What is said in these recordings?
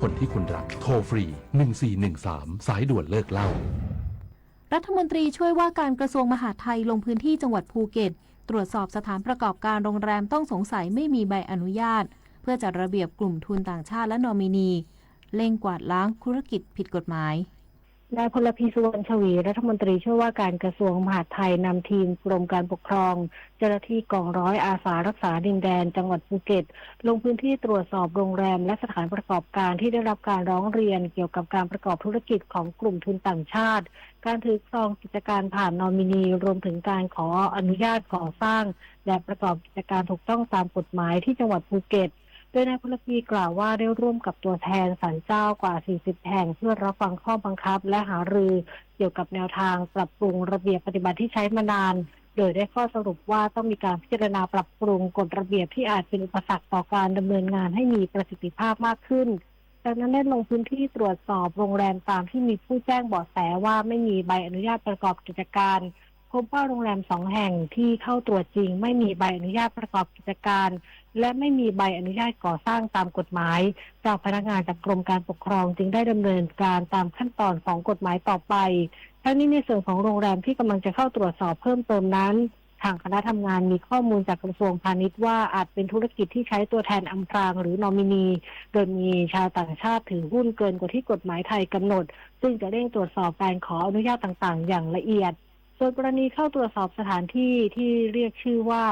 คนที่คุณรักโทรฟรี1413สายด่วนเลิกเหล้ารัฐมนตรีช่วยว่าการกระทรวงมหาดไทยลงพื้นที่จังหวัดภูเก็ตตรวจสอบสถานประกอบการโรงแรมต้องสงสัยไม่มีใบอนุญาตเพื่อจัดระเบียบกลุ่มทุนต่างชาติและนอมินีเร่งกวาดล้างธุรกิจผิดกฎหมายนายพลพีสุวรรณชวีรัฐมนตรีช่วยว่าการกระทรวงมหาดไทยนำทีมกรมการปกครองเจ้าหน้าที่กองร้อยอาสารักษาดินแดนจังหวัดภูเก็ตลงพื้นที่ตรวจสอบโรงแรมและสถานประกอบการที่ได้รับการร้องเรียนเกี่ยวกับการประกอบธุรกิจของกลุ่มทุนต่างชาติการถือครองกิจการผ่านนอมินีรวมถึงการขออนุญาตก่อสร้างและประกอบกิจการถูกต้องตามกฎหมายที่จังหวัดภูเก็ตโดยนายพลพีกล่าวว่าได้ร่วมกับตัวแทนศาลเจ้ากว่า40แห่งเพื่อรับฟังข้อบังคับและหารือเกี่ยวกับแนวทางปรับปรุงระเบียบปฏิบัติที่ใช้มานานโดยได้ข้อสรุปว่าต้องมีการพิจารณาปรับปรุงกฎระเบียบที่อาจเป็นอุปสรรคต่อการดำเนินงานให้มีประสิทธิภาพมากขึ้นจากนั้นได้ลงพื้นที่ตรวจสอบโรงแรมตามที่มีผู้แจ้งเบาะแสว่าไม่มีใบอนุญาตประกอบกิจการพบว่าโรงแรม2แห่งที่เข้าตรวจจริงไม่มีใบอนุญาตประกอบกิจการและไม่มีใบอนุญาตก่อสร้างตามกฎหมายเจ้าพนักงานจากกรมการปกครองจึงได้ดำเนินการตามขั้นตอนของกฎหมายต่อไปทั้งนี้ในส่วนของโรงแรมที่กำลังจะเข้าตรวจสอบเพิ่มเติมนั้นทางคณะทำงานมีข้อมูลจากกระทรวงพาณิชย์ว่าอาจเป็นธุรกิจที่ใช้ตัวแทนอำพรางหรือนอมินีโดยมีชาวต่างชาติถือหุ้นเกินกว่าที่กฎหมายไทยกำหนดซึ่งจะเร่งตรวจสอบการขออนุญาตต่างๆอย่างละเอียดส่วนกรณีเข้าตรวจสอบสถานที่ที่เรียกชื่อว่า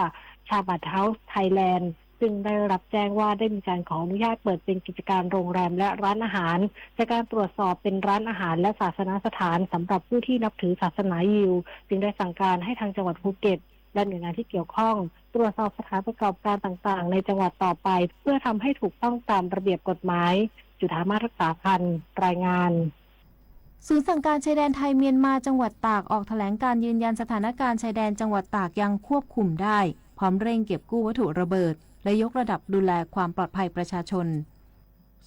ชาบัตเฮาส์ไทยแลนด์ซึ่งได้รับแจ้งว่าได้มีการขออนุญาตเปิดเป็นกิจการโรงแรมและร้านอาหารจากการตรวจสอบเป็นร้านอาหารและศาสนสถานสำหรับผู้ที่นับถือศาสนายิวจึงได้สั่งการให้ทางจังหวัดภูเก็ตและหน่วยงานที่เกี่ยวข้องตรวจสอบสถานประกอบการต่างๆในจังหวัดต่อไปเพื่อทำให้ถูกต้องตามระเบียบกฎหมายจุฑามาศรักษาพันธ์รายงานศูนย์สั่งการชายแดนไทยเมียนมาจังหวัดตากออกแถลงการยืนยันสถานการณ์ชายแดนจังหวัดตากยังควบคุมได้พร้อมเร่งเก็บกู้วัตถุระเบิดและยกระดับดูแลความปลอดภัยประชาชน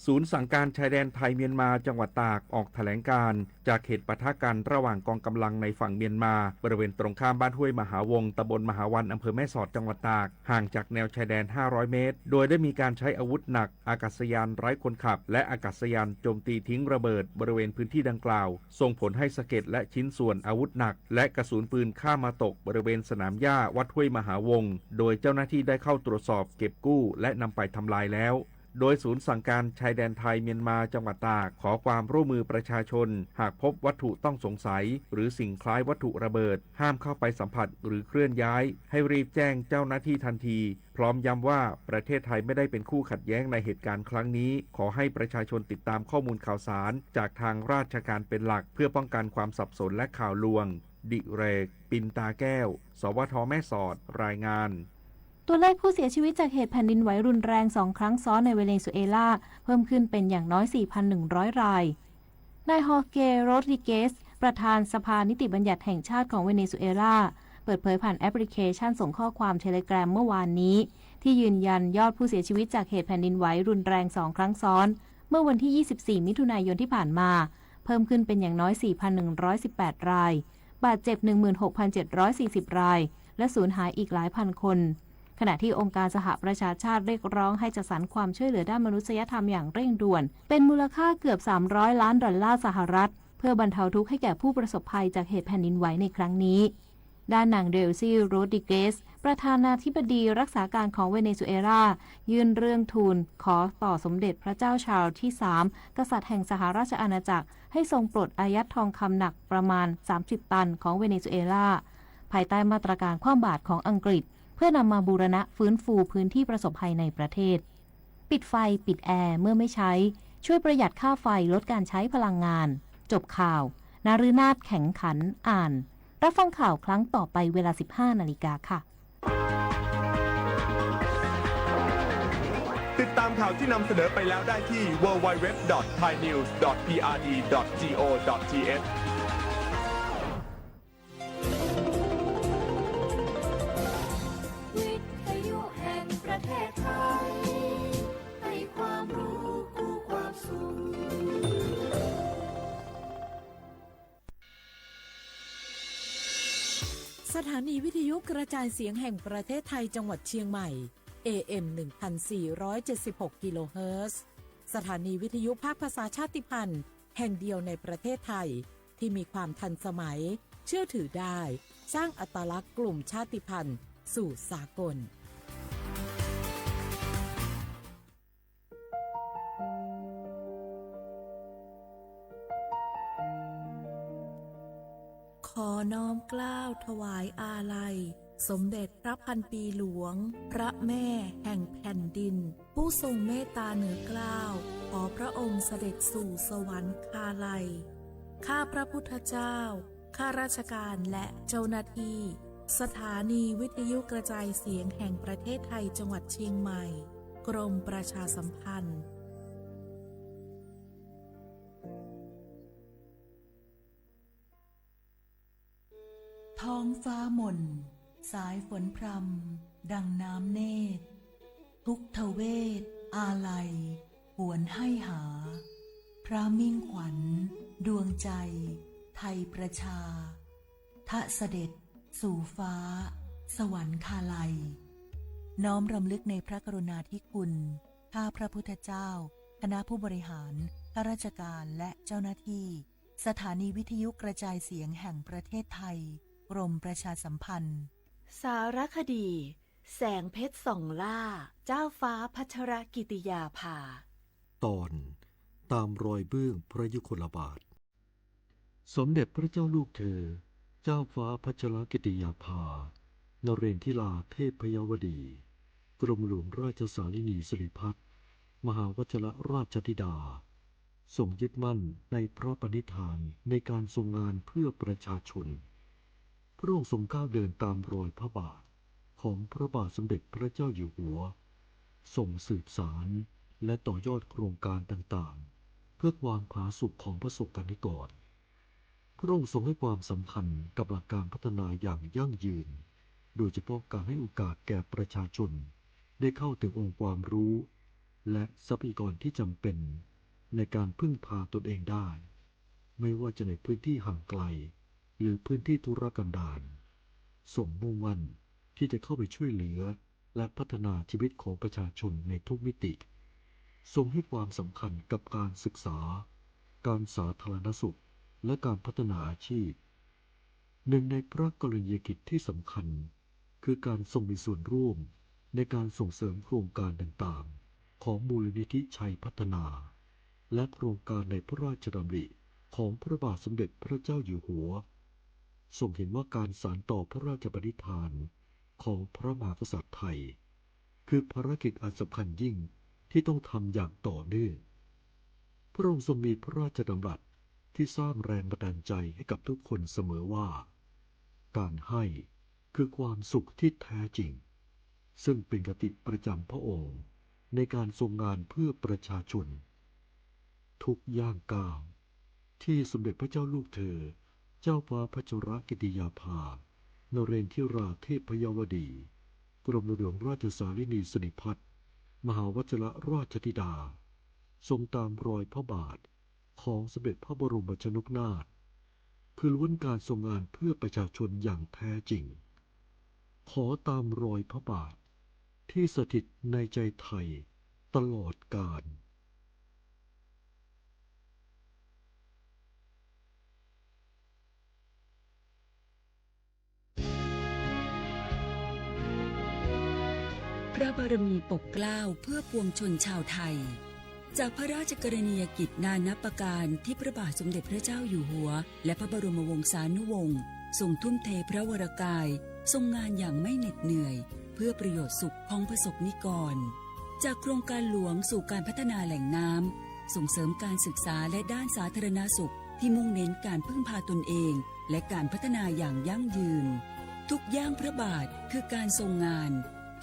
ศูนย์สั่งการชายแดนไทยเมียนมาจังหวัดตากออกแถลงการจากเหตุปะทะกันระหว่างกองกำลังในฝั่งเมียนมาบริเวณตรงข้ามบ้านห้วยมหาวงตำบลมหาวันอำเภอแม่สอดจังหวัดตากห่างจากแนวชายแดน500เมตรโดยได้มีการใช้อาวุธหนักอากาศยานไร้คนขับและอากาศยานโจมตีทิ้งระเบิดบริเวณพื้นที่ดังกล่าวส่งผลให้สะเก็ดและชิ้นส่วนอาวุธหนักและกระสุนปืนข้ามมาตกบริเวณสนามหญ้าวัดห้วยมหาวงโดยเจ้าหน้าที่ได้เข้าตรวจสอบเก็บกู้และนำไปทำลายแล้วโดยศูนย์สั่งการชายแดนไทยเมียนมาจังหวัดตากขอความร่วมมือประชาชนหากพบวัตถุต้องสงสัยหรือสิ่งคล้ายวัตถุระเบิดห้ามเข้าไปสัมผัสหรือเคลื่อนย้ายให้รีบแจ้งเจ้าหน้าที่ทันทีพร้อมย้ำว่าประเทศไทยไม่ได้เป็นคู่ขัดแย้งในเหตุการณ์ครั้งนี้ขอให้ประชาชนติดตามข้อมูลข่าวสารจากทางราชการเป็นหลักเพื่อป้องกันความสับสนและข่าวลวงดิเรกปินตาแก้วสวทแม่สอดรายงานตัวเลขผู้เสียชีวิตจากเหตุแผ่นดินไหวรุนแรง2 ครั้งซ้อนในเวเนซุเอลาเพิ่มขึ้นเป็นอย่างน้อย 4,100 รายนายฮอร์เกโรดริเกสประธานสภานิติบัญญัติแห่งชาติของเวเนซุเอลาเปิดเผยผ่านแอปพลิเคชันส่งข้อความเทเลแกรมเมื่อวานนี้ที่ยืนยันยอดผู้เสียชีวิตจากเหตุแผ่นดินไหวรุนแรง2 ครั้งซ้อนเมื่อวันที่ 24 มิถุนายนที่ผ่านมาเพิ่มขึ้นเป็นอย่างน้อย 4,118 รายบาดเจ็บ 16,740 รายและสูญหายอีกหลายพันคนขณะที่องค์การสหประชาชาติเรียกร้องให้จัดสรรความช่วยเหลือด้านมนุษยธรรมอย่างเร่งด่วนเป็นมูลค่าเกือบ$300 ล้านสหรัฐเพื่อบรรเทาทุกข์ให้แก่ผู้ประสบภัยจากเหตุแผ่นดินไหวในครั้งนี้ด้านนางเดลซี่โรดริเกสประธานาธิบดีรักษาการของเวเนซุเอลายื่นเรื่องทูลขอต่อสมเด็จพระเจ้าชาร์ลส์ที่3กษัตริย์แห่งสหราชอาณาจักรให้ทรงปลดอายัดทองคำหนักประมาณ30 ตันของเวเนซุเอลาภายใต้มาตรการคว่ำบาตรของอังกฤษเพื่อนำมาบูรณะฟื้นฟูพื้นที่ประสบภัยในประเทศปิดไฟปิดแอร์เมื่อไม่ใช้ช่วยประหยัดค่าไฟลดการใช้พลังงานจบข่าวนฤนาถแข็งขันอ่านรับฟังข่าวครั้งต่อไปเวลา 15 นาฬิกาค่ะติดตามข่าวที่นำเสนอไปแล้วได้ที่ www.thainews.prd.go.thสถานีวิทยุกระจายเสียงแห่งประเทศไทยจังหวัดเชียงใหม่ AM 1476 กิโลเฮิรตซ์ สถานีวิทยุภาคภาษาชาติพันธุ์แห่งเดียวในประเทศไทยที่มีความทันสมัยเชื่อถือได้สร้างอัตลักษณ์กลุ่มชาติพันธุ์สู่สากลขอน้อมเกล้าถวายอาลัยสมเด็จพระพันปีหลวงพระแม่แห่งแผ่นดินผู้ทรงเมตตาเหนือเกล้าขอพระองค์เสด็จสู่สวรรคาลัยข้าพระพุทธเจ้าข้าราชการและเจ้าหน้าที่สถานีวิทยุกระจายเสียงแห่งประเทศไทยจังหวัดเชียงใหม่กรมประชาสัมพันธ์ท้องฟ้ามนสายฝนพรำดังน้ำเนตรทุกทเวทอาลัยหวนให้หาพระมิ่งขวัญดวงใจไทยประชาทะเสด็จสู่ฟ้าสวรรคาลัยน้อมรำลึกในพระกรุณาธิคุณข้าพระพุทธเจ้าคณะผู้บริหารข้าราชการและเจ้าหน้าที่สถานีวิทยุกระจายเสียงแห่งประเทศไทยกรมประชาสัมพันธ์สารคดีแสงเพชรส่องล่าเจ้าฟ้าพัชรกิติยาภาตอนตามรอยเบื้องพระยุคลบาทสมเด็จพระเจ้าลูกเธอเจ้าฟ้าพัชรกิติยาภานเรนทิลาเทพพยวดีกรมหลวงราชสารินีสิริพัฒน์มหาวชิรราชธิดาทรงยึดมั่นในพระปณิธานในการทรงงานเพื่อประชาชนพระองค์ทรงก้าวเดินตามรอยพระบาทของพระบาทสมเด็จพระเจ้าอยู่หัวทรงสืบสารและต่อยอดโครงการต่างๆเพื่อความผาสุกของประสบกนิกรพระองค์ทรงให้ความสำคัญกับหลักการพัฒนาอย่างยั่งยืนโดยเฉพาะการให้โอกาสแก่ประชาชนได้เข้าถึงองค์ความรู้และทรัพยากรที่จำเป็นในการพึ่งพาตนเองได้ไม่ว่าจะในพื้นที่ห่างไกลหรือพื้นที่ทุรกันดารทรงมุ่งมั่นที่จะเข้าไปช่วยเหลือและพัฒนาชีวิตของประชาชนในทุกมิติทรงให้ความสำคัญกับการศึกษาการสาธารณสุขและการพัฒนาอาชีพหนึ่งในพระกรณียกิจที่สำคัญคือการทรงมีส่วนร่วมในการส่งเสริมโครงการต่างๆของมูลนิธิชัยพัฒนาและโครงการในพระราชดำริของพระบาทสมเด็จพระเจ้าอยู่หัวทรงเห็นว่าการสานต่อพระราชปณิธานของพระมหากษัตริย์ไทยคือภารกิจอันสำคัญยิ่งที่ต้องทำอย่างต่อเนื่องพระองค์ทรงมีพระราชดำรัสที่สร้างแรงบันดาลใจให้กับทุกคนเสมอว่าการให้คือความสุขที่แท้จริงซึ่งเป็นคติประจำพระองค์ในการทรงงานเพื่อประชาชนทุกย่างก้าวที่สมเด็จพระเจ้าลูกเธอเจ้าฟ้าพัชรกิติยาภานเรนทิราเทพพยวดีกรมหลวงราชสารินีสิริพัฒน์มหาวชิรราชธิดาทรงตามรอยพระบาทของสมเด็จพระบรมชนกนาถคือล้วนการทรงงานเพื่อประชาชนอย่างแท้จริงขอตามรอยพระบาทที่สถิตในใจไทยตลอดกาลพระบารมีปกเกล้าเพื่อปวงชนชาวไทยจากพระราชกรณียกิจนานับประการที่พระบาทสมเด็จพระเจ้าอยู่หัวและพระบรมวงศานุวงศ์ทรงทุ่มเทพระวรกายทรงงานอย่างไม่เหน็ดเหนื่อยเพื่อประโยชน์สุขของประสบนิกรจากโครงการหลวงสู่การพัฒนาแหล่งน้ำส่งเสริมการศึกษาและด้านสาธารณสุขที่มุ่งเน้นการพึ่งพาตนเองและการพัฒนาอย่างยั่งยืนทุกย่างพระบาทคือการทรงงาน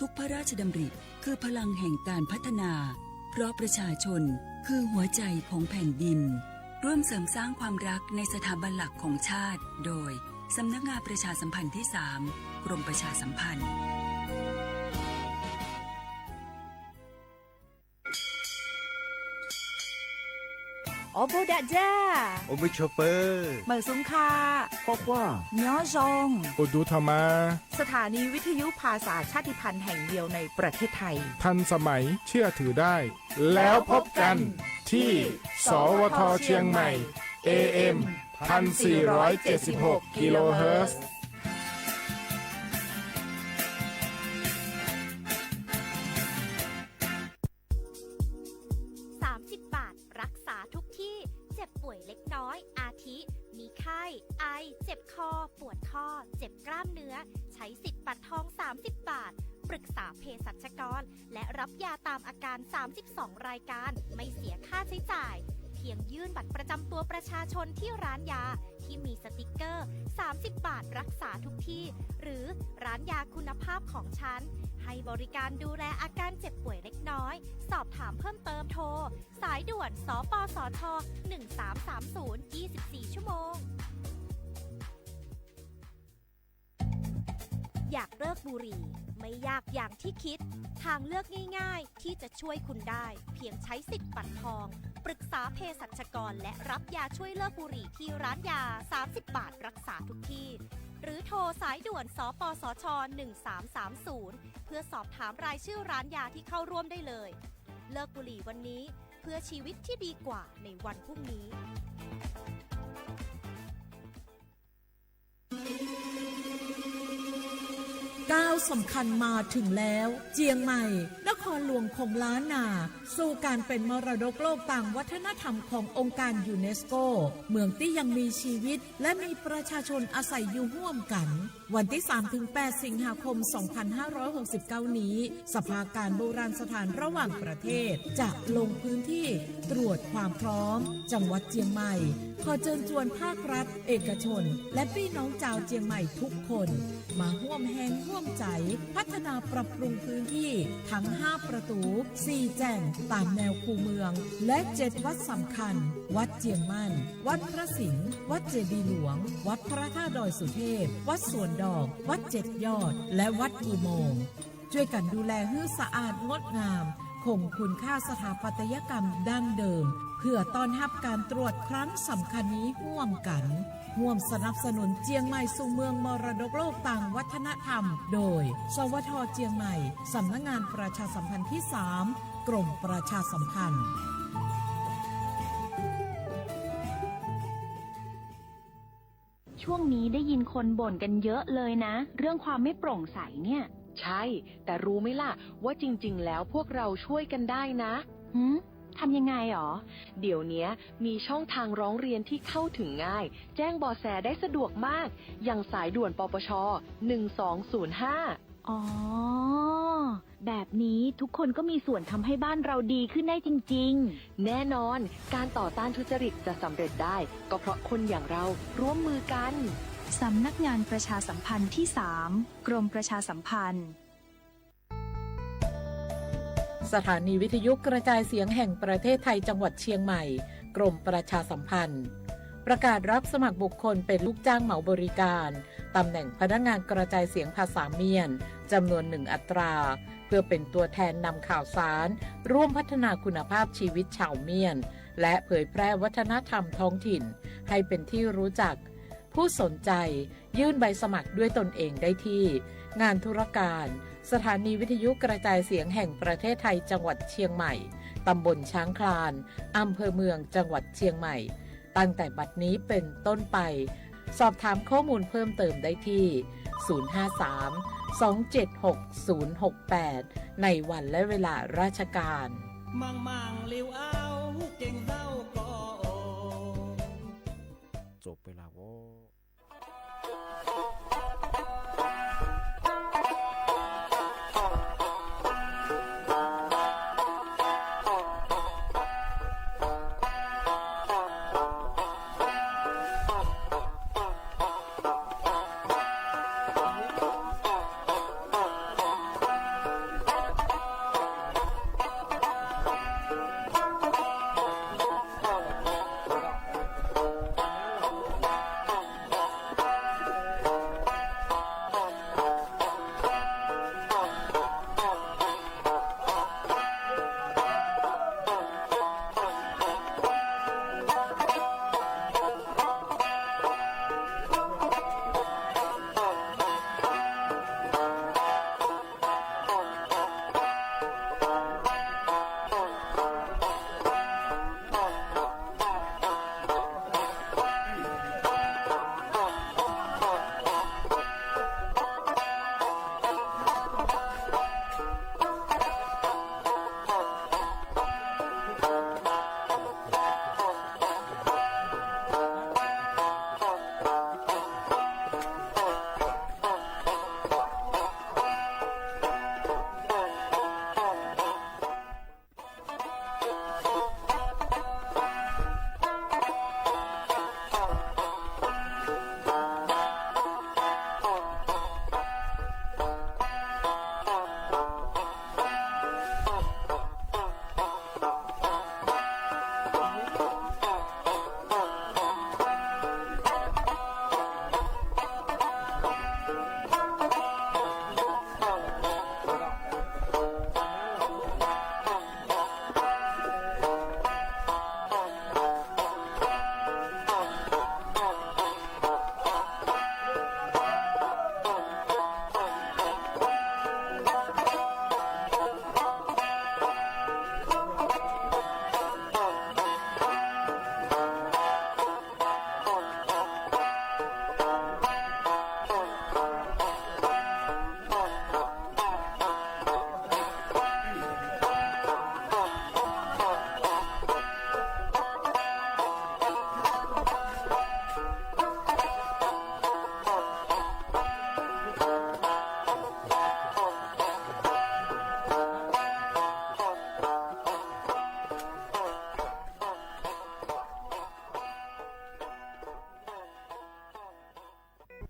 ทุกพระราชดำริคือพลังแห่งการพัฒนาเพราะประชาชนคือหัวใจของแผ่นดินร่วมเสริมสร้างความรักในสถาบันหลักของชาติโดยสำนักงานประชาสัมพันธ์ที่ 3 กรมประชาสัมพันธ์ อโบดาจ้า โอมิโชเปอร์ เหมอซุงคา ปอกว่า เนาะซง อุดูธรรมา สถานีวิทยุภาษาชาติพันธุ์แห่งเดียวในประเทศไทย ทันสมัยเชื่อถือได้ แล้วพบกันที่ สวทเชียงใหม่ AM 1476 กิโลเฮิรตซ์ 30 บาทรักษาทุกที่เจ็บป่วยเล็กน้อยอาทิมีไข้ไอเจ็บคอปวดข้อเจ็บกล้ามเนื้อใช้สิทธิ์บัตรทอง30 บาทปรึกษาเภสัชกรและรับยาตามอาการ32รายการไม่เสียค่าใช้จ่ายเพียงยื่นบัตรประจำตัวประชาชนที่ร้านยาที่มีสติกเกอร์30 บาทรักษาทุกที่หรือร้านยาคุณภาพของฉันให้บริการดูแลอาการเจ็บป่วยเล็กน้อยสอบถามเพิ่มเติมโทรสายด่วนสปสช1330 24 ชั่วโมงอยากเลิกบุหรี่ไม่ยากอย่างที่คิดทางเลือกง่ายๆที่จะช่วยคุณได้เพียงใช้สิทธิ์บัตรทองปรึกษาเภสัชกรและรับยาช่วยเลิกบุหรี่ที่ร้านยา30 บาทรักษาทุกที่หรือโทรสายด่วนสปสช1330เพื่อสอบถามรายชื่อร้านยาที่เข้าร่วมได้เลยเลิกบุหรี่วันนี้เพื่อชีวิตที่ดีกว่าในวันพรุ่งนี้ก้าวสำคัญมาถึงแล้วเจียงใหม่นครหลวงของล้านนาสู่การเป็นมรดกโลกต่างวัฒนธรรมขององค์การยูเนสโกเมืองที่ยังมีชีวิตและมีประชาชนอาศัยอยู่ร่วมกันวันที่ 3-8 สิงหาคม 2569 นี้สภาการโบราณสถานระหว่างประเทศจะลงพื้นที่ตรวจความพร้อมจังหวัดเจียงใหม่ขอเชิญชวนภาครัฐเอกชนและพี่น้องชาวเจียงใหม่ทุกคนมาร่วมแรงร่วมใจพัฒนาปรับปรุงพื้นที่ทั้ง5ประตู4แจ่งตามแนวคูเมืองและ7วัดสำคัญวัดเจียงมั่นวัดพระสิงห์วัดเจดีย์หลวงวัดพระธาตุดอยสุเทพวัดสวนดอกวัด7ยอดและวัดอุโมงค์ช่วยกันดูแลให้สะอาดงดงามคงคุณค่าสถาปัตยกรรมดั้งเดิมเพื่อต้อนรับการตรวจครั้งสำคัญนี้ร่วมกันร่วมสนับสนุนเจียงใหม่สู่เมืองมรดกโลกต่างวัฒนธรรมโดยสวทเจียงใหม่สำนักงานประชาสัมพันธ์ที่3กรมประชาสัมพันธ์ช่วงนี้ได้ยินคนบ่นกันเยอะเลยนะเรื่องความไม่โปร่งใสเนี่ยใช่แต่รู้ไหมล่ะว่าจริงๆแล้วพวกเราช่วยกันได้นะทำยังไงหรอเดี๋ยวนี้มีช่องทางร้องเรียนที่เข้าถึงง่ายแจ้งเบาะแสได้สะดวกมากอย่างสายด่วนปปช1205อ๋อแบบนี้ทุกคนก็มีส่วนทำให้บ้านเราดีขึ้นได้จริงๆแน่นอนการต่อต้านทุจริตจะสำเร็จได้ก็เพราะคนอย่างเราร่วมมือกันสำนักงานประชาสัมพันธ์ที่3กรมประชาสัมพันธ์สถานีวิทยุกระจายเสียงแห่งประเทศไทยจังหวัดเชียงใหม่กรมประชาสัมพันธ์ประกาศรับสมัครบุคคลเป็นลูกจ้างเหมาบริการตำแหน่งพนักงานกระจายเสียงภาษาเมียนจำนวน1อัตราเพื่อเป็นตัวแทนนำข่าวสารร่วมพัฒนาคุณภาพชีวิตชาวเมียนและเผยแพร่วัฒนธรรมท้องถิ่นให้เป็นที่รู้จักผู้สนใจยื่นใบสมัครด้วยตนเองได้ที่งานธุรการสถานีวิทยุกระจายเสียงแห่งประเทศไทยจังหวัดเชียงใหม่ตำบลช้างคลานอำเภอเมืองจังหวัดเชียงใหม่ตั้งแต่บัดนี้เป็นต้นไปสอบถามข้อมูลเพิ่มเติมได้ที่053-276-068ในวันและเวลาราชการมังเลี้ยวเอาเก่งเศร้าก็จบไปแล้วโว้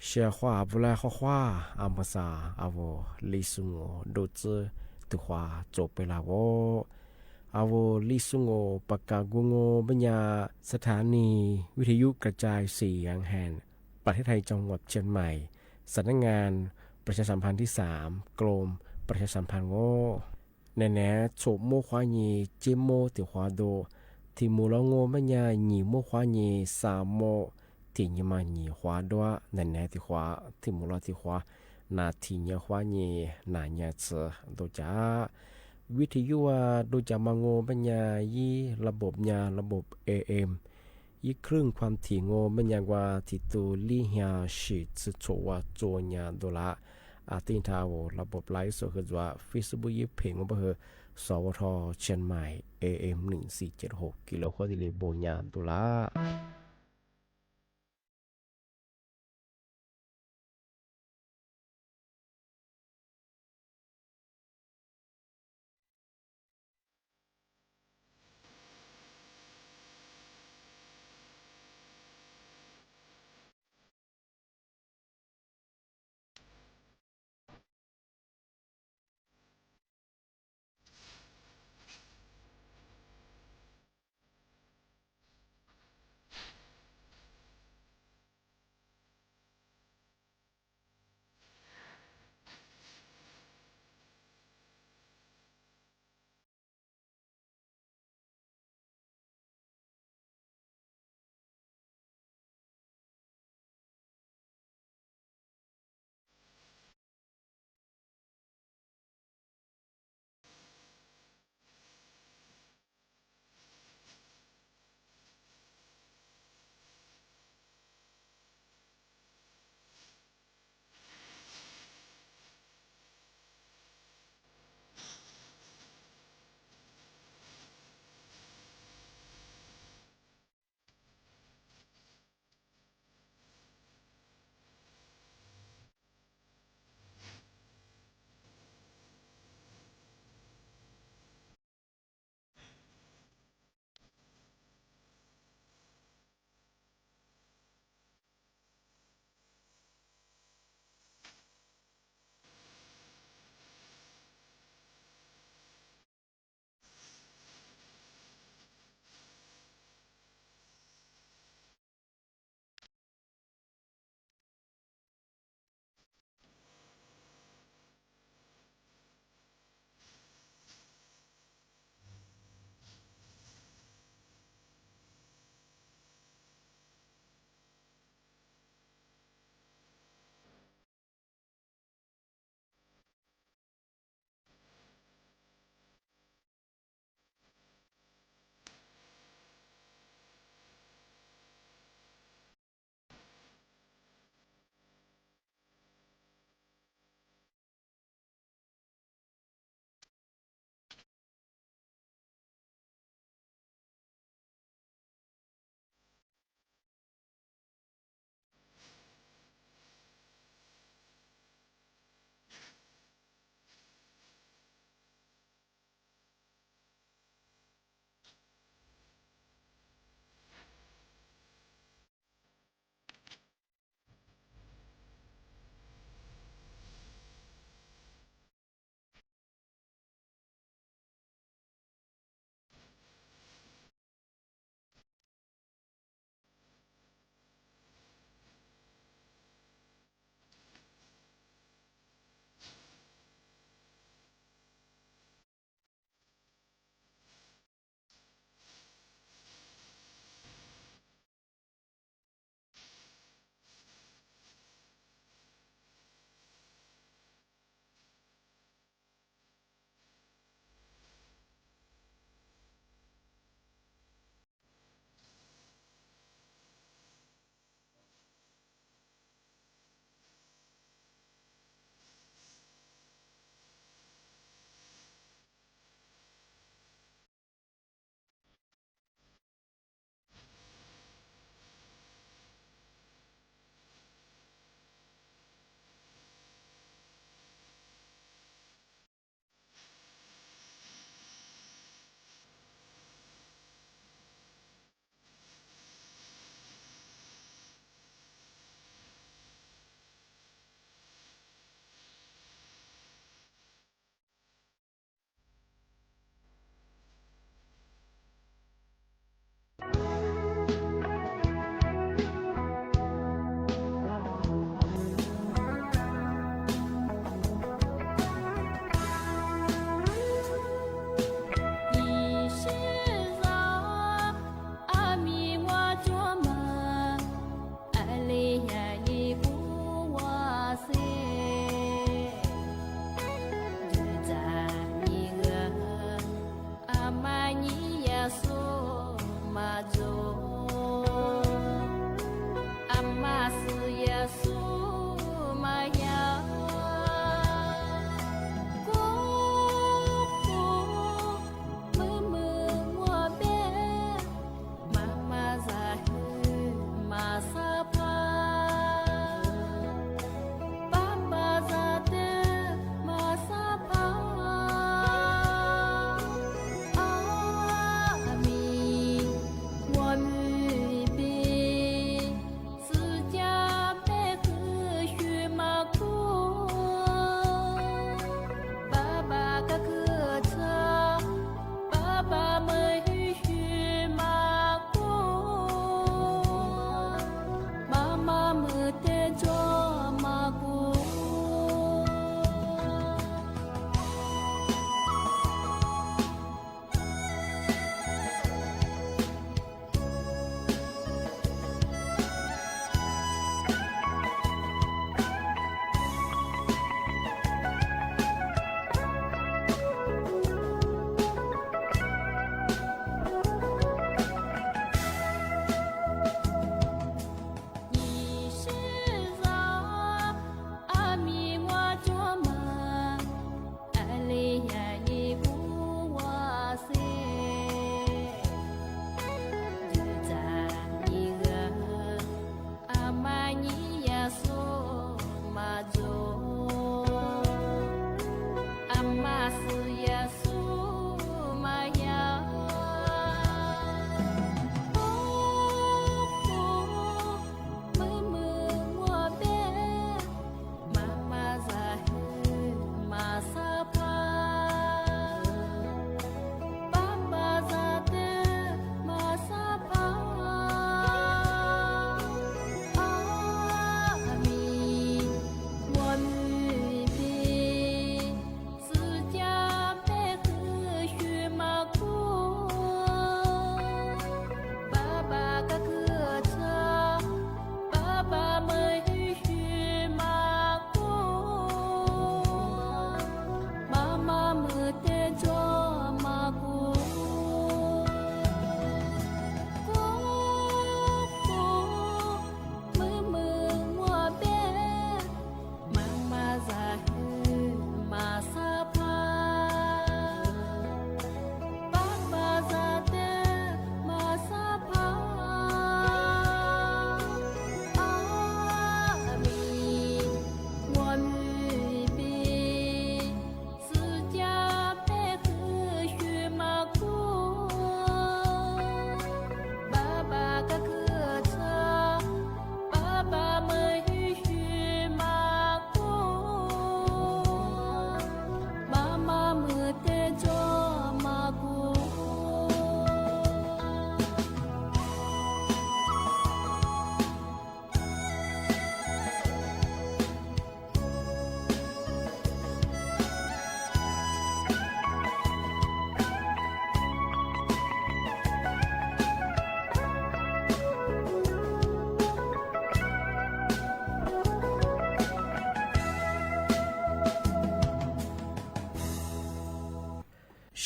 เชียขวาบุลาข้อขวาอัมพสาอาวลิสุงโอโดเจตุขวาจบไปแล้ววอาวลิสุงโอปากกากุงโอปัญญาสถานีวิทยุกระจายเสียงแห่งประเทศไทยจังหวัดเชียงใหม่สำนักงานประชาสัมพันธ์ที่3กรมประชาสัมพันธ์โง่แน่ๆโฉบโมควายีเจโมติขวาโดที่มูลงโง่ปัญญาหนีโมควายีสามโมที่ยมาหนีขวาด้วยแน่ๆที่ขวาที่มูลที่ขวานาทีเนียขวายีนาเนียเจโดจ้าวิทยุโดยจะมาโงปัญญายีระบบยาระบบ AM ยีครึ่งความถี่โงปัญญากว่าที่ตัวลี่เฮียชิดสุดโชว่าโจญาโดละอาตินทาวระบบไลฟ์สดคือว่า Facebook ยีเพลงว่าเบอร์สวทเชียงใหม่ AM 1476กิโลโคติเลโบญาโดละ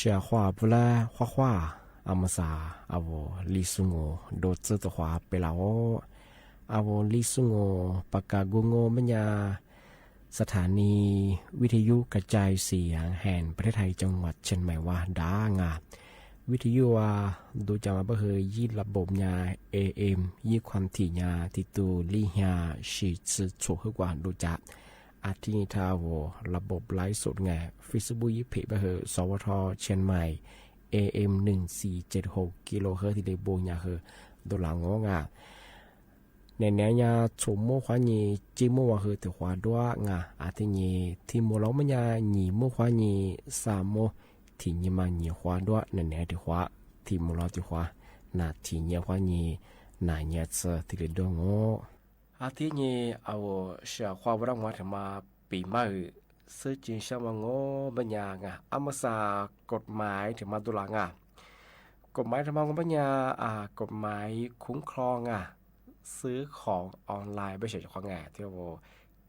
小花不啦花花阿么啥阿我李苏我都知道话ไปแล้ว阿我李苏我ปากกากุงโมญาสถานีวิทยุกระจายเสียงแห่งประเทศไทยจังหวัดเชียงใหม่ว่าดางาวิทยุว่าดูจะมาเพื่อยี่ระบบยา AM ยี่ความถี่ยาที่ตัวลี่ยาชีชื่อโชว์กว่าดูจักอาทิตย์ท้าวระบบไลฟ์สดไง Facebook ยี่เพจเพื่อสวทเชียงใหม่ AM 1476กิโลเฮิรตซ์ที่ได้โบยาเฮดูหลังงาในเนี้ยาชมโมขวานีจีโมว่าคือถือขวาด้วยงาอาทินี้ที่โมล้อมยาหนีโมขวานีสามโมที่นี่มาหนีขวาด้วยในเนี้ยที่ขวาที่โมล้อที่ขวานาที่เนี้ยขวานีนาเนี้ยเจอที่เดือดงออาทินี้เอาเสียขวาบรังมาถึงมาปีใหม่ซื้อจีนเชื่อว่างอบัญญัติงาอามาสากฎหมายถึงมาตุลางากฎหมายถึงมางบัญญัติกฎหมายคุ้มครองซื้อของออนไลน์ไม่ใช่ของงานที่ว่า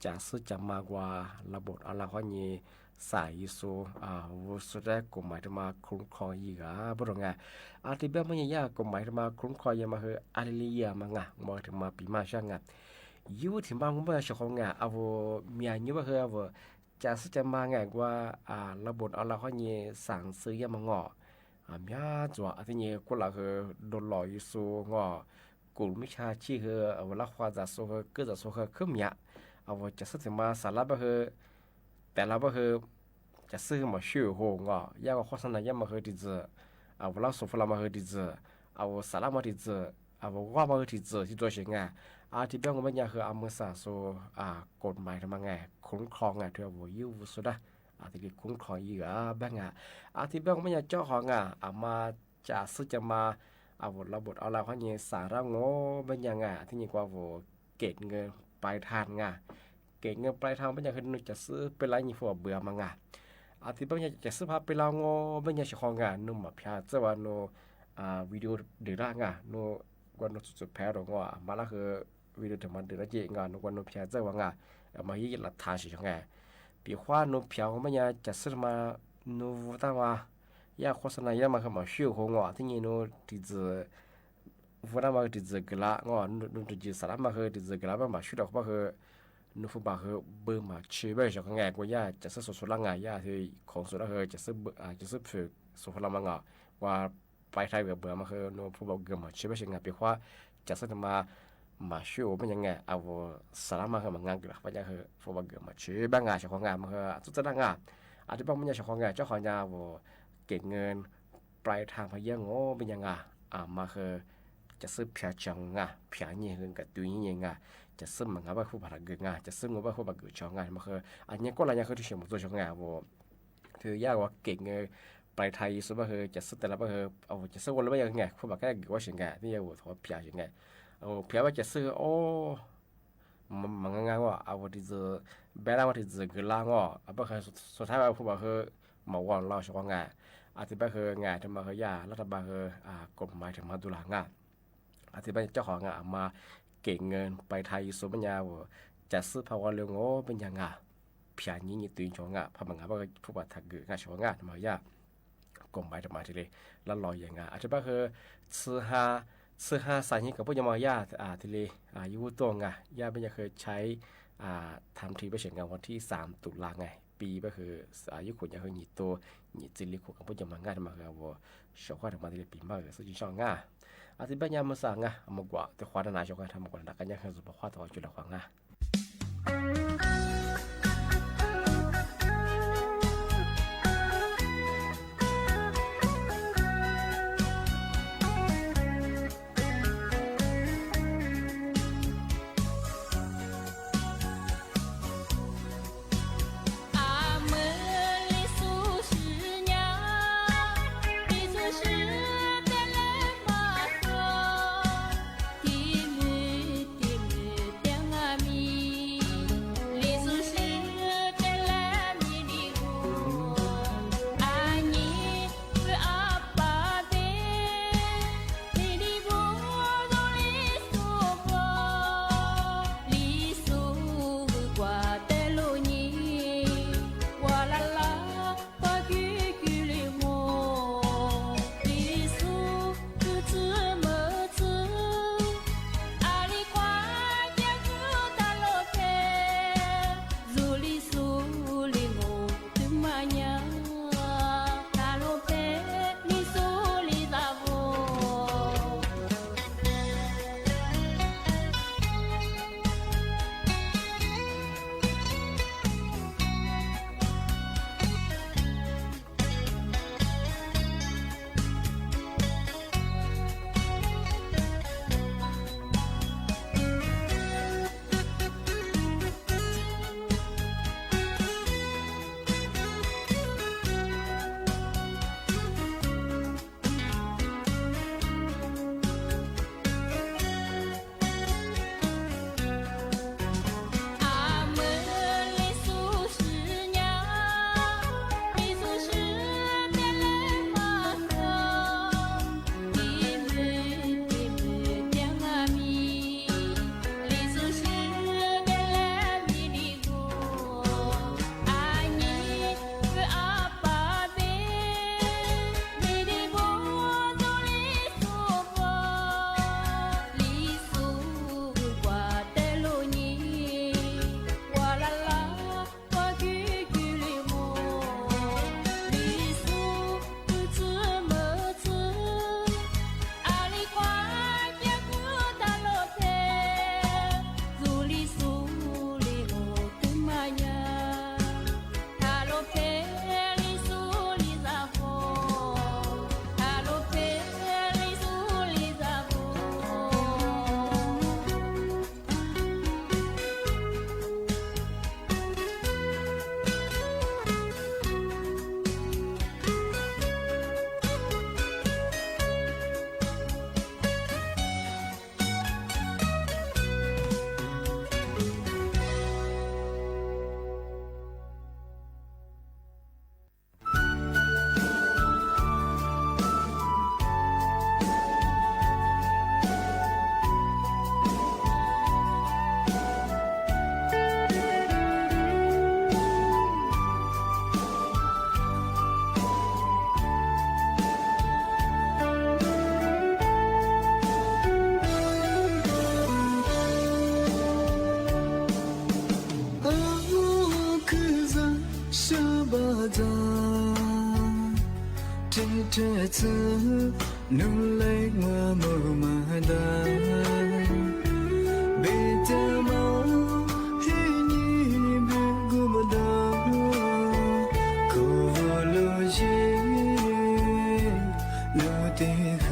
จะซื้อจะมากกว่าระบบออนไลน์ข้อนี้สายยิสูวุฒิได้กฎหมายที่มาคุ้มครองอีกบริษัทอาทิตย์แบบไม่ยากกฎหมายที่มาคุ้มครองยังมาคืออาริเลียมางมาถึงมาปีมาช่างยูที่มาคุ้มครองของงานเอามีอายุว่าคือเอาจะซื้อจะมางานกว่าระบบออนไลน์ข้อนี้สั่งซื้อยังมางมีจั่วอาทิตย์นี้กูหลักคือโดนหลอกยิสูงกลุ่มวิชาชีพเอาละความจะสู้ก็จะสู้ขึ้นมีเอาจะซื้อถึงมาสารบังแต่ละบังจะซื้อมาชื่อโหงยากกว่าโฆษณายังมาคือดีเจเอาละสุฟลามาคือดีเจเอาสารมาดีเจเอาว่ามาคือดีเจที่ตัวเองที่เบื้องบนยาคือเอามือสาสูกฎหมายทำไงคุ้มครองเธอว่ายูสุดาที่คุ้มครองอีกบ้างที่เบื้องบนยาเจ้าของมาจะซื้อจะมาเอาระบบเอาละข้อนี้สาระงอเป็นยังไงที่นี่กว่าเก็บเงินปลายทางเก็บเงินปลายทางเป็นยังไงคือจะซื้อเป็นไรนี่พวกเบื่อมั้งที่บางอย่างจะซื้อพาไปลาวงอเป็นยังเฉพาะนุ่มแบบพิจารณาว่าโนวิดีโอเดือดโนวันโนสุดแพ้หรอกมาละคือวิดีโอถึงมันเดือดเจงโนวันโนพิจารณาว่ามายี่หลักฐานสิช่างปีขวาโนพิจารณาเป็นยังจะซื้อมาโนตั้งว่ายาโฆษณายังมาคือมาชื่อของที่นี่โนที่จะวันนั้นมาที่จะกล้างนู่นที่จะสารมาคือที่จะกล้ามาชื่อดอกมาคือนู่นฟุบมาคือเบื่อมาชื่อไปจากงานกว่ายาจะซื้อสุดละงานยาที่ของสุดละคือจะซื้อจะซื้อฝึกสุดละมังว่าไปไทยเบื่อมาคือนู่นฟุบมาเกิดมาชื่อไปจากงานปีขวาจะซื้อมาชื่อเป็นยังไงเอาสารมาคือมางานกล้าไปยังคือฟุบมาเกิดมาชื่อบางงานจากงานมาคือสุดละงานที่บางมันยังจากงานเจ้าของยาเก็บเงินปลายทางพยังโง่เป็นยังไงมาคือจะซื้อเพียจังเพียนี่เงินกับตัวนี้ยังจะซื้อมันก็ว่าผู้บริเกิดจะซื้อมันว่าผู้บริเกิดช่องมาคืออันนี้ก็อะไรยังคือที่เชื่อมตัวช่องว่าคือยากว่าเก็บเงินปลายไทยสุดว่าคือจะซื้อแต่ละว่าคือเอาจะซื้อวันละว่ายังไงผู้บริเกิดว่าเชื่อไงที่ยังว่าถอดเพียยังไงเพียว่าจะซื้อโอ้มันง่ายว่าเอาที่จะแบลว่าที่จะเกิดล่างว่าคือสุดท้ายว่าผู้บริเกิดมาวันเราช่องไงที่บ้านคืองานที่มาคือยารัฐบาลคือกฎหมายถึงมาดูหลังที่บ้านเจ้าของมาเก็บเงินไปไทยสุบัญญาจะซื้อภาวะเรื่องโง่เป็นยังไงเพียงนี้ตื่นช่องพมังว่าผู้บัตรถักเกิดงานช่องมายากฎหมายถึงมาทีเลยแล้วรออย่างไงที่บ้านคือซื้อหาสายนี้กับผู้ยามายาทีเลยยูตัวยาเป็นยังเคยใช้ทำทีไปเฉียงงานวันที่3 ตุลาไงปีก็คืออายุคนยังเคยหนีตัวหนีจิลิคุกับผู้จำนวนง่ายมาคือว่าชาวบ้านทำมาที่ปีมากเลยสุดที่ช่องง่ายที่บ้านยามมาสั่งมากกว่าแต่ความน่าชาวบ้านทำมากกว่านักการยังเคยสุภาพตัวจุดละความง่าย子努力我木马达，别的毛黑你别顾不到，可路西路的河。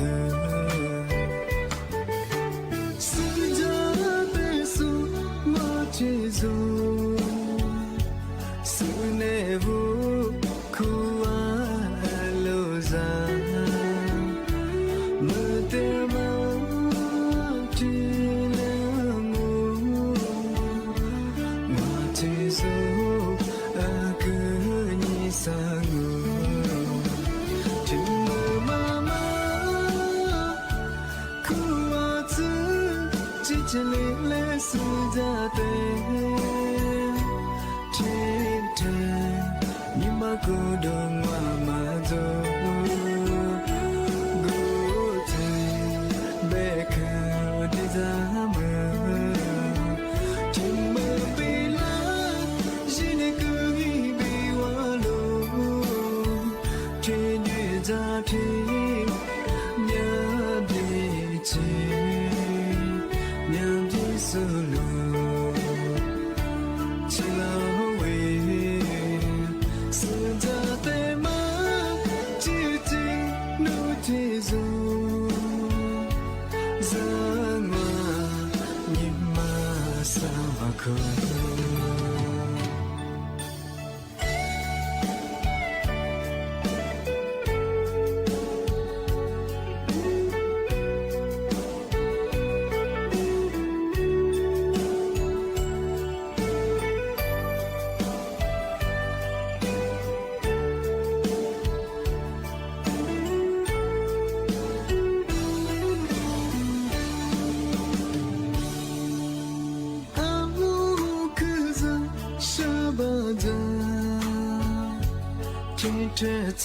这次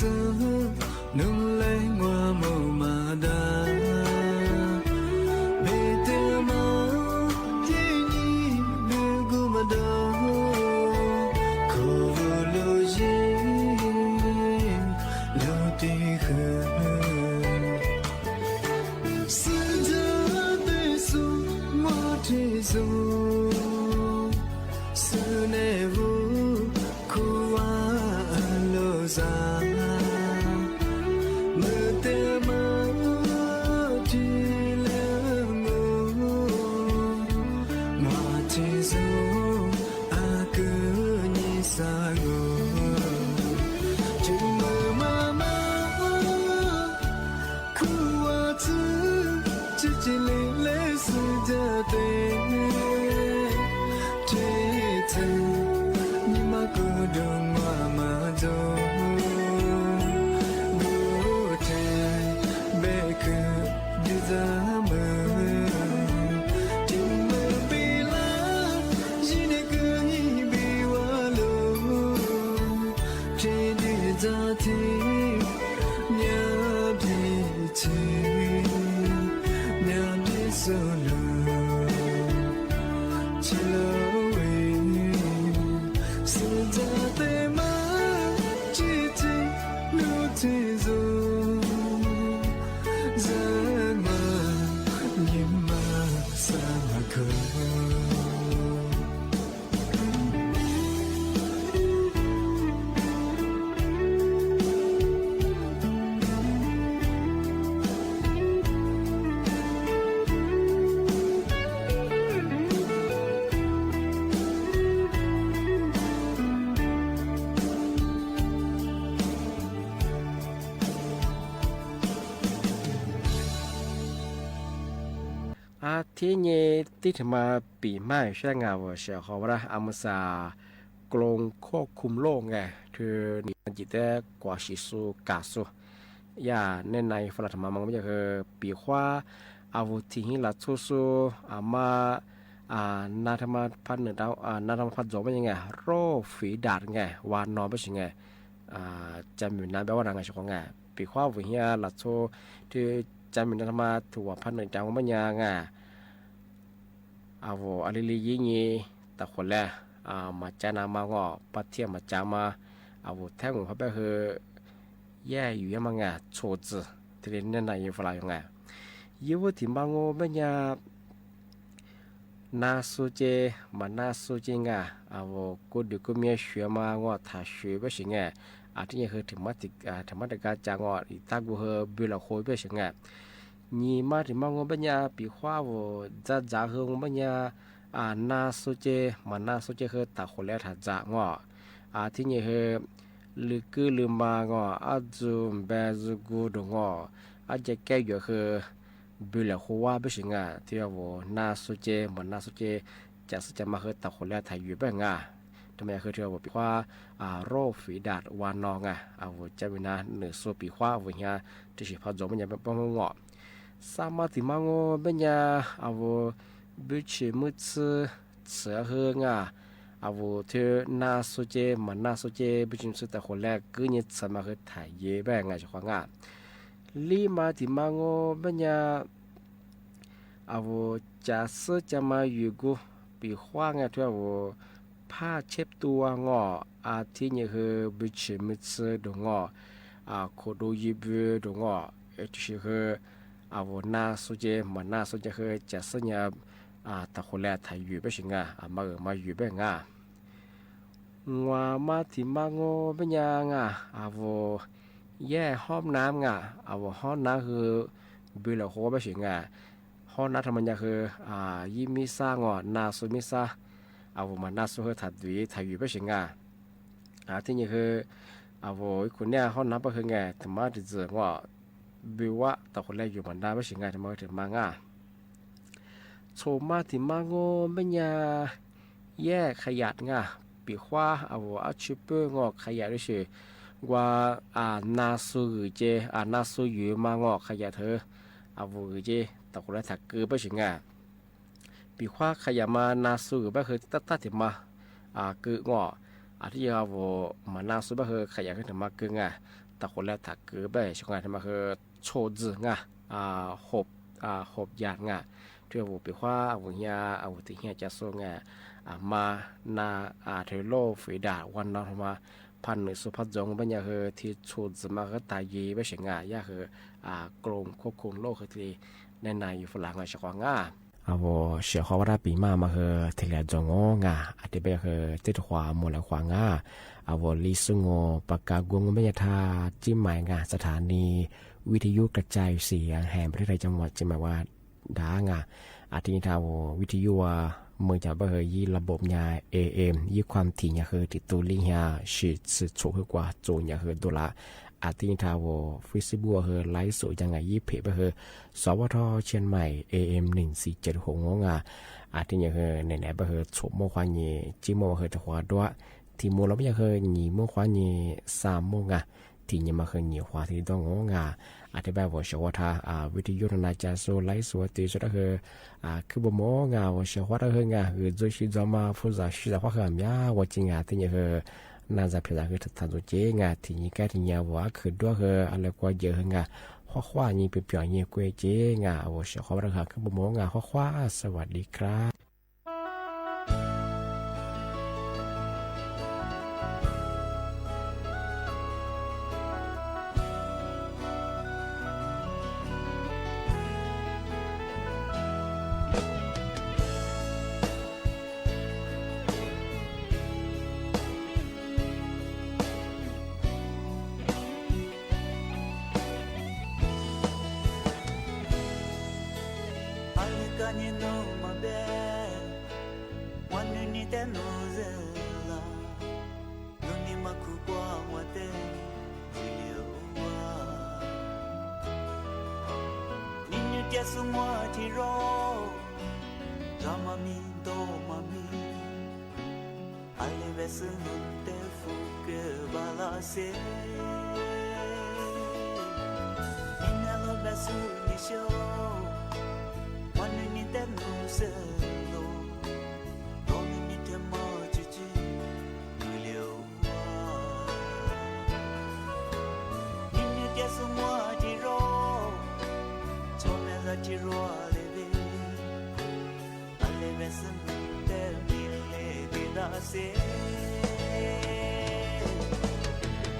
努力我木马达，别的毛给你别顾不到，可路西路的河，死着对数我追逐，思念无苦啊。ที่นี่ที่ถึงมาปีใหม่ใช่ไงวะเชียวเขาว่าอามุสากลงควบคุมโลกไงคือนี่มันจิตแต่กว่าชิสุกาสุอย่าในฝรั่งมามันไม่ใช่คือปีขว้าอาวุธที่ละทุสุอามานาธรรมพันหนึ่งดาวนาธรรมพันสองเป็นยังไงโรฝีดาดไงวานนอนเป็นยังไงจะมีน้ำแปลว่าอะไรช่วงไงปีขว้าวิญญาละทุที่จะมีนาธรรมถูกพันหนึ่งดาวมันยังไงอาวอลิลิยิงีตะคนแรกมาจานามางอปัทเทียมาจามาอาวแท่งของเขาไปคือ แย่อยู่ยังมังอ่ะโชจือที่เรียนนั่นน่ะยังฝรั่งยังไงยี่ว่าที่มังโง่เป็นยานาสุเจมันนาสุเจงอ่ะเอากูดูกูมีเชื่อมาว่าถ้าเชื่อไปสิไงอาทิตย์นี้คือถึงมาติธรรมะตะการจางว่าอีตากูเฮบิลาโคยไปสิไงนี่มาถึงมังโง่เป็นยาปีขว้าว่าจะจ่าเฮงเป็นยานาสุเจมันนาสุเจคือตาคนแล้วถ้าจ่างว่าอาทิตย์นี้คือลึกลืมมางออาจูเบจูกูดงออาจจะแก้อยู่คือบิลหัวไม่ใช่งาที่ว่านาสุเจมันนาสุเจจะสจะมาคือตะคนแรกไทยอยู่แบบงาทำไมคือที่ว่าปีว่าโรคฝีดาดวานนองเอาจะเป็นนะเหนือส่วนปีว่าวันนี้ที่สิพาจอมันยังเป็นป้องงอสามารถที่มังอเป็นยาเอาบิชิมุตสึเสือเฮงเอาเธอนาสุเจมันนาสุเจบิจิมสุแต่คนแรกก็เนี่ยสมาคือถ่ายเย่แบบไงจะขวางลีมาที่มังอบัญญาเอาจะซื้อจะมาอยู่กูปีขวางเธอผ้าเช็ดตัวงออาทิเนี่ยคือบิชิมิตสึดงอโคดูยิบดงที่คือเอานาสุเจมันนาสุเจคือจะซื้อเนี่ยแต่คนแรกถ่ายอยู่ไม่ใช่มาอยู่แบบว่ามาที่มังอเป็นยังแย่ห้องน้ำห้องน้ำคือบิลหัวไม่ใช่ห้องน้ำทำมันคือยิมิซ่างนาสุมิซ่ามันนาสุคือถ่ายอยู่ไม่ใช่ที่นี่คือคนเนี้ยห้องน้ำก็คือถึงมาถึงว่าบิวว่าแต่คนแรกอยู่มันได้ไม่ใช่ถึงมาถึงมาโชมาที่มังอเป็นยังแย่ขยันปีขว้าอาชิเปงอขยะด้วยสิว่านาสูเจนาสูอยู่มางอขยะเธอเจตะกุระถักเกือบไปสิปีขว้าขยะมานาสูก็คือตัดถึงมาเกืองอที่มานาสูก็คือขยะขึ้นถึงมาเกืองตะกุระถักเกือบไปสิถึงมาคือโชจืหบยาดที่ปีขว้าเฮียที่เฮียจะส่งมานาเทโลฝีดาวันนอมาพันหนึ่งสุพัฒจงบัญญัติที่ชูดมาก็ตายยีไม่ใช่ยาคือกรมควบคุมโลกที่ในอยู่ฝรั่งเฉพาะเสียข้อว่าปีมาคือที่เหลือจงอธิบายคือติดความหมดแล้วลิซุงปากกากุงบัญญัติจิ้มหมายสถานีวิทยุกระจายเสียงแห่งประเทศไทยจังหวัดจิมว่าอาทิตย์วิทยุเมื่อจะไปยี่ระบบยา AM ยี่ความถี่ยาคือติดตัวลิงยาสิสุดโชว์กว่าโจนยาคือตัวละอาทิตย์ฟิสิบัวคือไลฟ์สดยังไงยี่เพจไปคือสวทเชียงใหม่ AM 1476อาทิตย์ยาคือไหนไปคือโฉมโมควานีจิโมคือตะขวาด้วยที่มูลเราไม่ยาคือหนีโมควานี3 โมงที่ยังมาคือหนีขวาที่ต้องอธิบายว่าเชื่อว่าวิทยุนาจาโซไลฟ์สดที่สุดคือบ่มว่าเชื่อว่าคือโดยที่จะมาพูดจากสิ่งที่เขาทำว่าจริงที่นี่คือน่าจะเป็นคือทันตัวเจที่นี่แค่ที่นี่ว่าคือด้วยอะไรกว่าเยอะว่านี่เป็นเพียงนี่กว่าเจว่าเชื่อว่าคือบ่มว่าสวัสดีครับ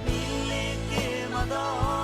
Mille che ma เ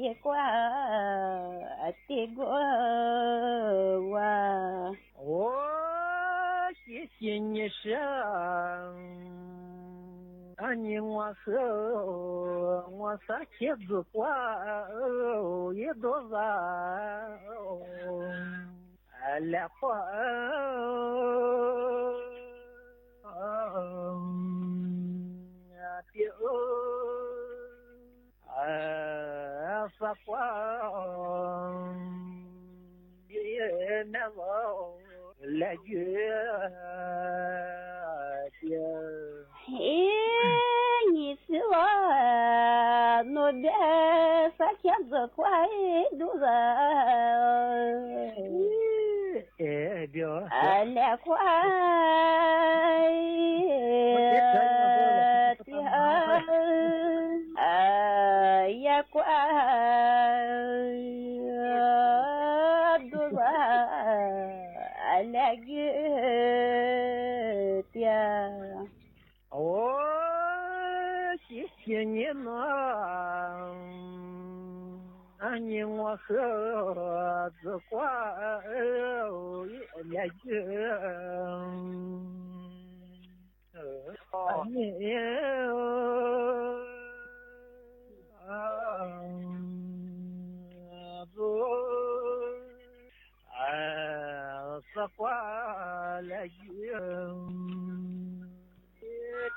铁瓜铁瓜哇，我谢谢你生，你我是我是茄子瓜一多少来花。发光也难忘来月嘿，你是我我的啥天子快都是来快也快都是来个的。哦，谢谢你呢，你我和子瓜来个。你是花来月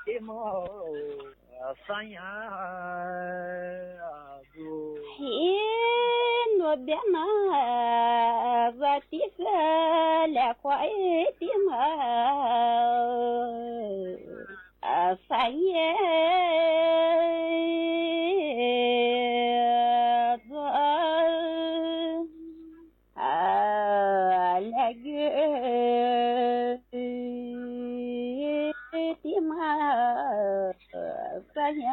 的毛山呀嘿，我别嘛，我的个来花的嘛，三年来个的嘛，三年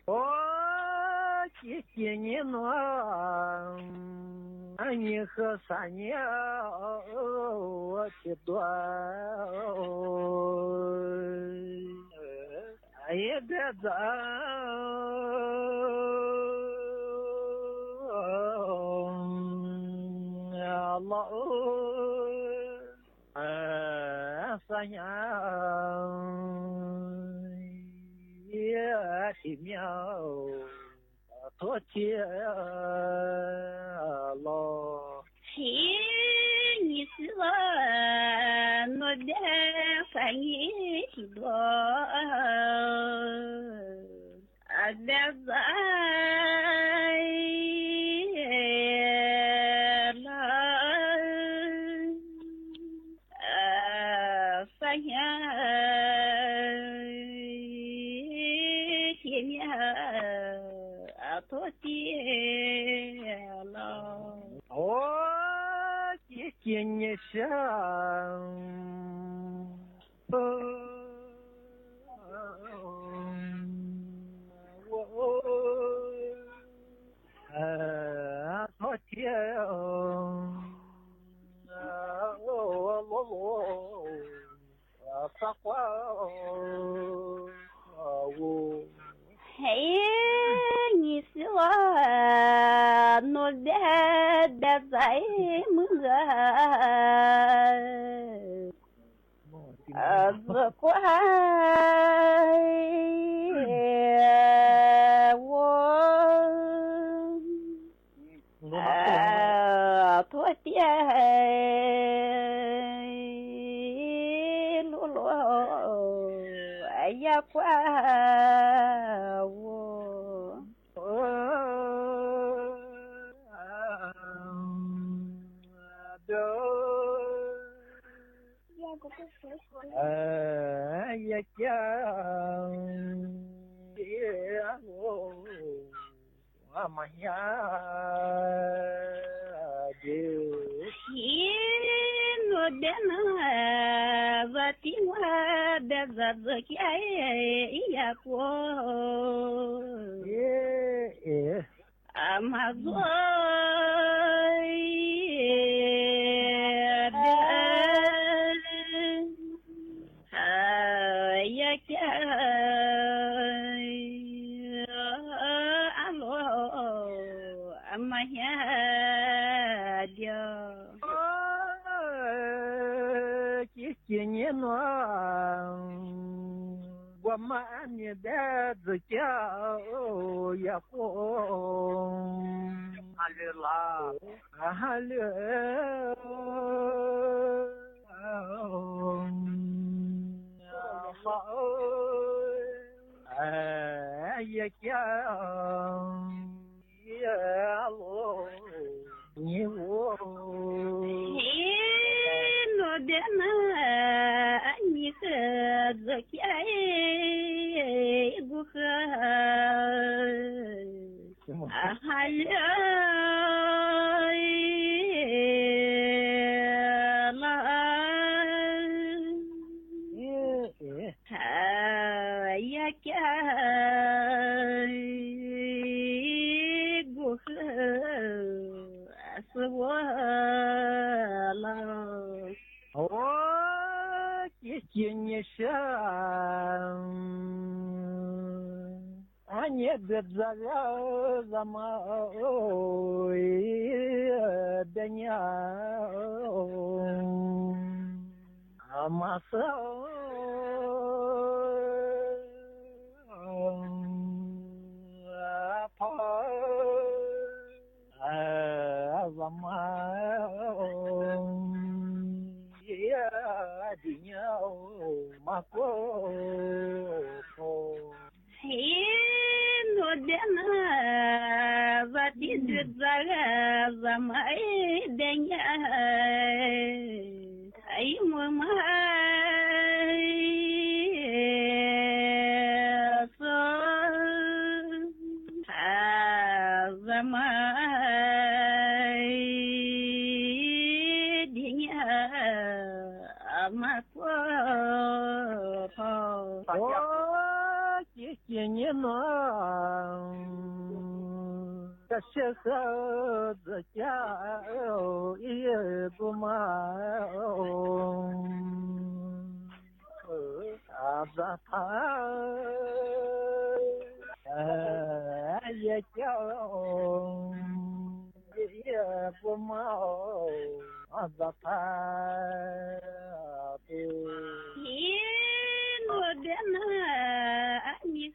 我谢谢你呢，你和三年我去多，也别走。老三年也的苗多钱了。嘿，你是我的三年许多别在三年前面多谢了。我谢谢你生，昨天撒花嘿，你是我我的在梦子乖我昨天露露也怪我也讲我们呀就我的那我的我的日子也过马做也讲มาเฮียเดียว chỉ nhớ nó qua mà như đã rồi cháu ya cô alila ya cháu ya lo nhiều nó đến anh như giờ kia buộc hai ya kia buộc chỉ như sao anh biết ra mà ôi bên nhà mà sao ra mà đi nhau mà cô nó đến và đi được ra mãi đến nhà thấy mưa mai ra mãi đi nhà mà cô chỉ nhớ nó cái sự giờ cháu yêu của mà ra thà ya cháu yêu của mà ra thà nó đến anh như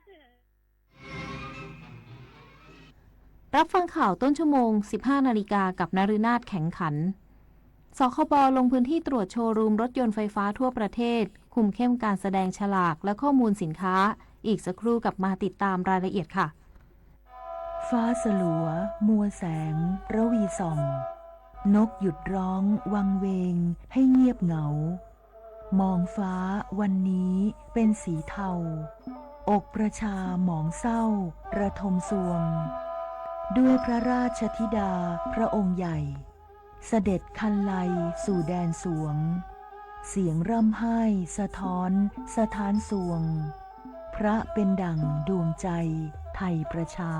รับฟังข่าวต้นชั่วโมง 15 นาฬิกากับนฤนาถแข็งขัน สคบ.ลงพื้นที่ตรวจโชว์รูมรถยนต์ไฟฟ้าทั่วประเทศ คุมเข้มการแสดงฉลากและข้อมูลสินค้า อีกสักครู่กลับมาติดตามรายละเอียดค่ะ ฟ้าสลัว มัวแสง ระวีส่อง นกหยุดร้อง วังเวง ให้เงียบเหงา มองฟ้าวันนี้เป็นสีเทา อกประชาหมองเศร้า ระทมสวง ด้วยพระราชธิดาพระองค์ใหญ่ เสด็จคันไลสู่แดนสวง เสียงร่ำไห้สะท้อนสถานสวง พระเป็นดั่งดวงใจไทยประชา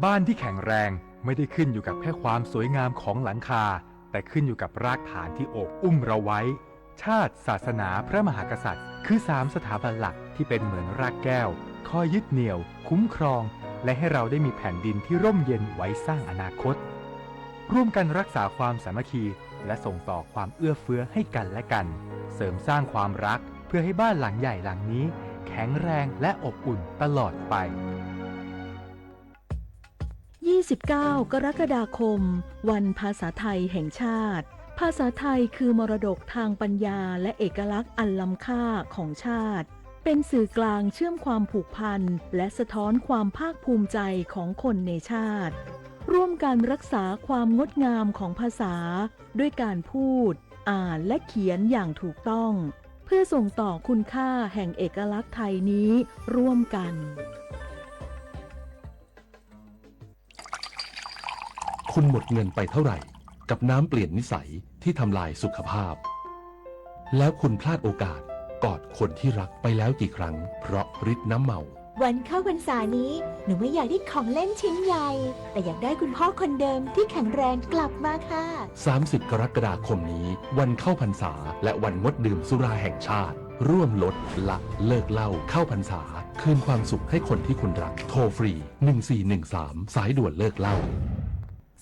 บ้านที่แข็งแรงไม่ได้ขึ้นอยู่กับแค่ความสวยงามของหลังคาแต่ขึ้นอยู่กับรากฐานที่โอบอุ้มเราไว้ชาติศาสนาพระมหากษัตริย์คือ3สถาบันหลักที่เป็นเหมือนรากแก้วคอยยึดเหนี่ยวคุ้มครองและให้เราได้มีแผ่นดินที่ร่มเย็นไว้สร้างอนาคตร่วมกันรักษาความสามัคคีและส่งต่อความเอื้อเฟื้อให้กันและกันเสริมสร้างความรักเพื่อให้บ้านหลังใหญ่หลังนี้แข็งแรงและอบอุ่นตลอดไป29 กรกฎาคมวันภาษาไทยแห่งชาติภาษาไทยคือมรดกทางปัญญาและเอกลักษณ์อันล้ำค่าของชาติเป็นสื่อกลางเชื่อมความผูกพันและสะท้อนความภาคภูมิใจของคนในชาติร่วมกันรักษาความงดงามของภาษาด้วยการพูดอ่านและเขียนอย่างถูกต้องเพื่อส่งต่อคุณค่าแห่งเอกลักษณ์ไทยนี้ร่วมกันคุณหมดเงินไปเท่าไหร่กับน้ำเปลี่ยนนิสัยที่ทำลายสุขภาพแล้วคุณพลาดโอกาสกอดคนที่รักไปแล้วกี่ครั้งเพราะฤทธิ์น้ำเมา วันเข้าพรรษานี้หนูไม่อยากได้ของเล่นชิ้นใหญ่แต่อยากได้คุณพ่อคนเดิมที่แข็งแรงกลับมาค่ะ30 กรกฎาคมนี้วันเข้าพรรษาและวันงดดื่มสุราแห่งชาติ ร่วมลดละเลิกเหล้าเข้าพรรษาคืนความสุขให้คนที่คุณรักโทรฟรี1413สายด่วนเลิกเหล้า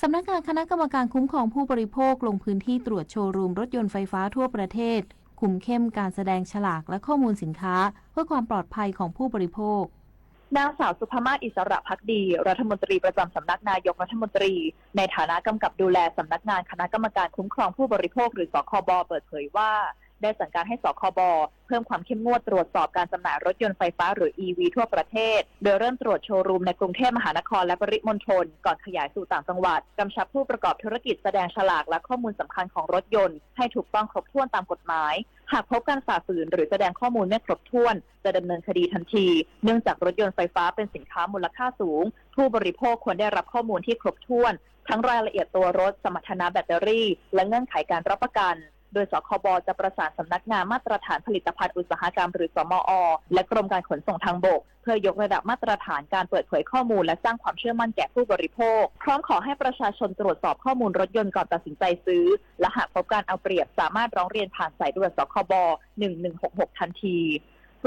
สำนักงานคณะกรรมการคุ้มครองผู้บริโภคลงพื้นที่ตรวจโชว์รูมรถยนต์ไฟฟ้าทั่วประเทศคุมเข้มการแสดงฉลากและข้อมูลสินค้าเพื่อความปลอดภัยของผู้บริโภคนางสาวสุภมาศอิสระภักดีรัฐมนตรีประจำสำนักนายกรัฐมนตรีในฐานะกำกับดูแลสำนักงานคณะกรรมการคุ้มครองผู้บริโภคหรือสคบเปิดเผยว่าได้สั่งการให้สคบเพิ่มความเข้มงวดตรวจสอบการจำหน่ายรถยนต์ไฟฟ้าหรือ EV ทั่วประเทศโดยเริ่มตรวจโชว์รูมในกรุงเทพมหานครและปริมณฑลก่อนขยายสู่ต่างจังหวัดกำชับผู้ประกอบธุรกิจแสดงฉลากและข้อมูลสำคัญของรถยนต์ให้ถูกต้องครบถ้วนตามกฎหมายหากพบการฝ่าฝืนหรือแสดงข้อมูลไม่ครบถ้วนจะดำเนินคดีทันทีเนื่องจากรถยนต์ไฟฟ้าเป็นสินค้ามูลค่าสูงผู้บริโภคควรได้รับข้อมูลที่ครบถ้วนทั้งรายละเอียดตัวรถสมรรถนะแบตเตอรี่และเงื่อนไขการรับประกันโดยสคบจะประสานสำนักงานมาตรฐานผลิตภัณฑ์อุตสาหกรรมหรือสมอ.และกรมการขนส่งทางบกเพื่อยกระดับมาตรฐานการเปิดเผยข้อมูลและสร้างความเชื่อมั่นแก่ผู้บริโภคพร้อมขอให้ประชาชนตรวจสอบข้อมูลรถยนต์ก่อนตัดสินใจซื้อและหากพบการเอาเปรียบสามารถร้องเรียนผ่านสายด่วนสคบ1166ทันที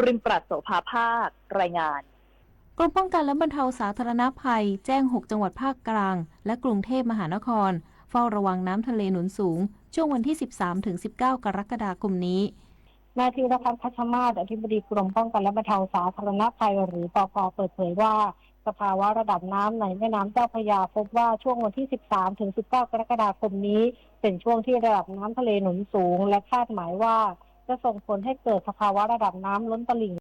ริมปราศโสภาภาครายงานกรมป้องกันและบรรเทาสาธารณภัยแจ้ง6จังหวัดภาคกลางและกรุงเทพมหานครเฝ้าระวังน้ำทะเลหนุนสูงช่วงวันที่ 13-19 กรกฎาคมนี้นายธีรพัฒน์พัชมาศอธิบดีกรมป้องกันและบรรเทาสาธารณภัยหรือปภ.เปิดเผยว่าสภาวะระดับน้ำในแม่น้ำเจ้าพระยาพบว่าช่วงวันที่ 13-19 กรกฎาคมนี้เป็นช่วงที่ระดับน้ำทะเลหนุนสูงและคาดหมายว่าจะส่งผลให้เกิดสภาวะระดับน้ำล้นตลิ่ง